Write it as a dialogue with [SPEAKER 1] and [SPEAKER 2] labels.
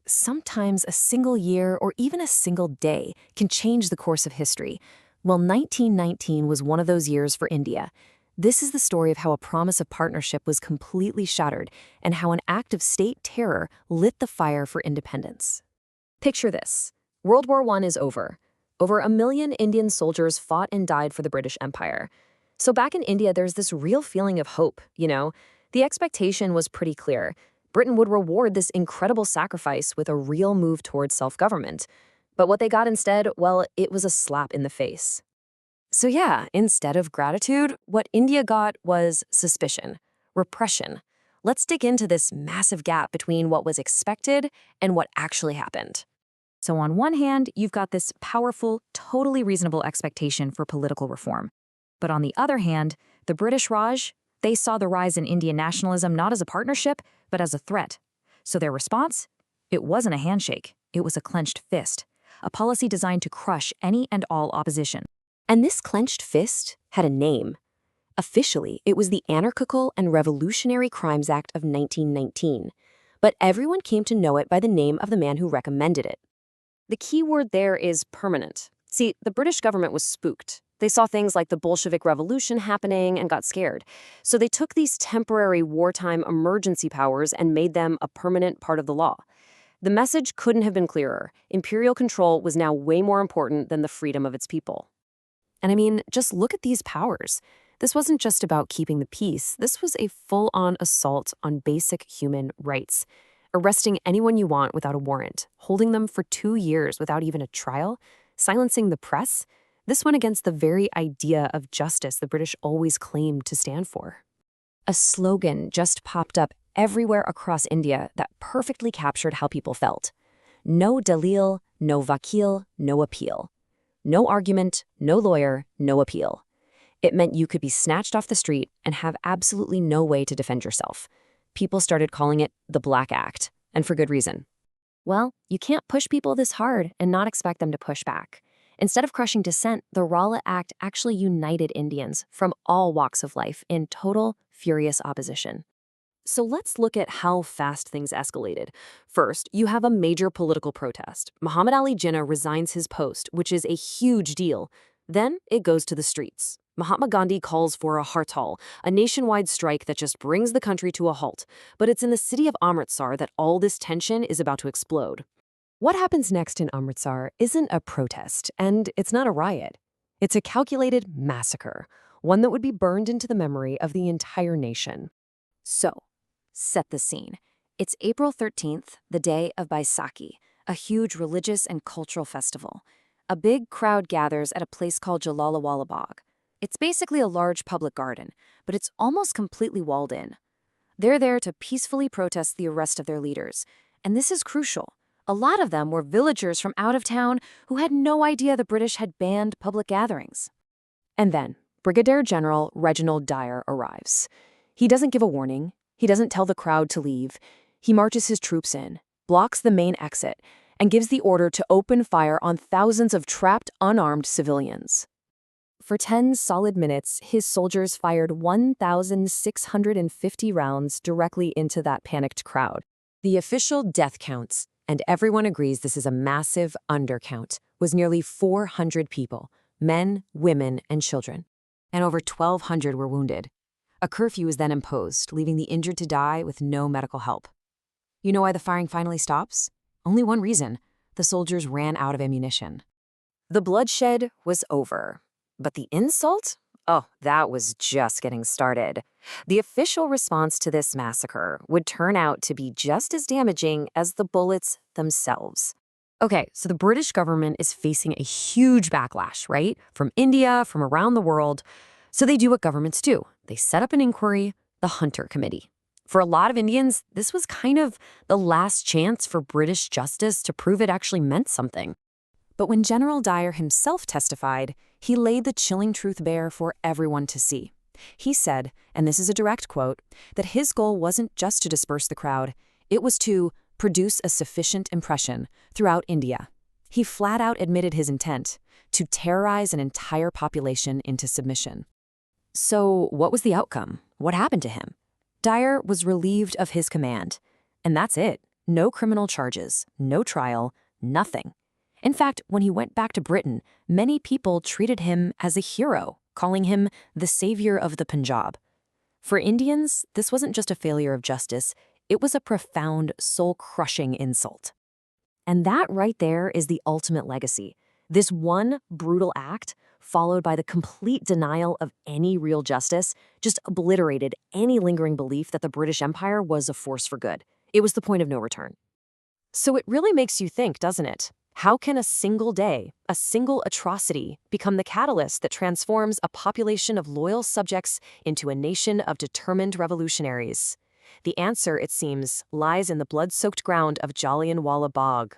[SPEAKER 1] Sometimes a single year or even a single day can change the course of history. Well, 1919 was one of those years for India. This is the story of how a promise of partnership was completely shattered and how an act of state terror lit the fire for independence. Picture this. World War I is over. Over 1 million Indian soldiers fought and died for the British Empire. So back in India, there's this real feeling of hope, The expectation was pretty clear. Britain would reward this incredible sacrifice with a real move towards self-government. But what they got instead, well, it was a slap in the face. So yeah, instead of gratitude, what India got was suspicion, repression. Let's dig into this massive gap between what was expected and what actually happened. So on one hand, you've got this powerful, totally reasonable expectation for political reform. But on the other hand, the British Raj, they saw the rise in Indian nationalism not as a partnership, but as a threat. So their response? It wasn't a handshake. It was a clenched fist, a policy designed to crush any and all opposition. And this clenched fist had a name. Officially, it was the Anarchical and Revolutionary Crimes Act of 1919. But everyone came to know it by the name of the man who recommended it. The key word there is permanent. See, the British government was spooked. They saw things like the Bolshevik Revolution happening and got scared. So they took these temporary wartime emergency powers and made them a permanent part of the law. The message couldn't have been clearer. Imperial control was now way more important than the freedom of its people. And I mean, just look at these powers. This wasn't just about keeping the peace. This was a full-on assault on basic human rights. Arresting anyone you want without a warrant, holding them for 2 years without even a trial, silencing the press. This went against the very idea of justice the British always claimed to stand for. A slogan just popped up everywhere across India that perfectly captured how people felt. No dalil, no vakil, no appeal. No argument, no lawyer, no appeal. It meant you could be snatched off the street and have absolutely no way to defend yourself. People started calling it the Black Act, and for good reason. Well, you can't push people this hard and not expect them to push back. Instead of crushing dissent, the Rowlatt Act actually united Indians from all walks of life in total, furious opposition. So let's look at how fast things escalated. First, you have a major political protest. Muhammad Ali Jinnah resigns his post, which is a huge deal. Then it goes to the streets. Mahatma Gandhi calls for a hartal, a nationwide strike that just brings the country to a halt. But it's in the city of Amritsar that all this tension is about to explode. What happens next in Amritsar isn't a protest, and it's not a riot. It's a calculated massacre, one that would be burned into the memory of the entire nation. So, set the scene. It's April 13th, the day of Massacre, a huge religious and cultural festival. A big crowd gathers at a place called Jalaliwala Bagh. It's basically a large public garden, but it's almost completely walled in. They're there to peacefully protest the arrest of their leaders. And this is crucial. A lot of them were villagers from out of town who had no idea the British had banned public gatherings. And then, Brigadier General Reginald Dyer arrives. He doesn't give a warning. He doesn't tell the crowd to leave. He marches his troops in, blocks the main exit, and gives the order to open fire on thousands of trapped, unarmed civilians. For 10 solid minutes, his soldiers fired 1,650 rounds directly into that panicked crowd. The official death counts, and everyone agrees this is a massive undercount, was nearly 400 people, men, women, and children. And over 1,200 were wounded. A curfew was then imposed, leaving the injured to die with no medical help. You know why the firing finally stops? Only one reason. The soldiers ran out of ammunition. The bloodshed was over. But the insult? Oh, that was just getting started. The official response to this massacre would turn out to be just as damaging as the bullets themselves. Okay, so the British government is facing a huge backlash, right? From India, from around the world. So they do what governments do. They set up an inquiry, the Hunter Committee. For a lot of Indians, this was kind of the last chance for British justice to prove it actually meant something. But when General Dyer himself testified, he laid the chilling truth bare for everyone to see. He said, and this is a direct quote, that his goal wasn't just to disperse the crowd, it was to produce a sufficient impression throughout India. He flat out admitted his intent, to terrorize an entire population into submission. So what was the outcome? What happened to him? Dyer was relieved of his command. And that's it. No criminal charges, no trial, nothing. In fact, when he went back to Britain, many people treated him as a hero, calling him the savior of the Punjab. For Indians, this wasn't just a failure of justice, it was a profound, soul-crushing insult. And that right there is the ultimate legacy. This one brutal act, followed by the complete denial of any real justice, just obliterated any lingering belief that the British Empire was a force for good. It was the point of no return. So it really makes you think, doesn't it? How can a single day, a single atrocity, become the catalyst that transforms a population of loyal subjects into a nation of determined revolutionaries? The answer, it seems, lies in the blood-soaked ground of Jallianwala Bagh.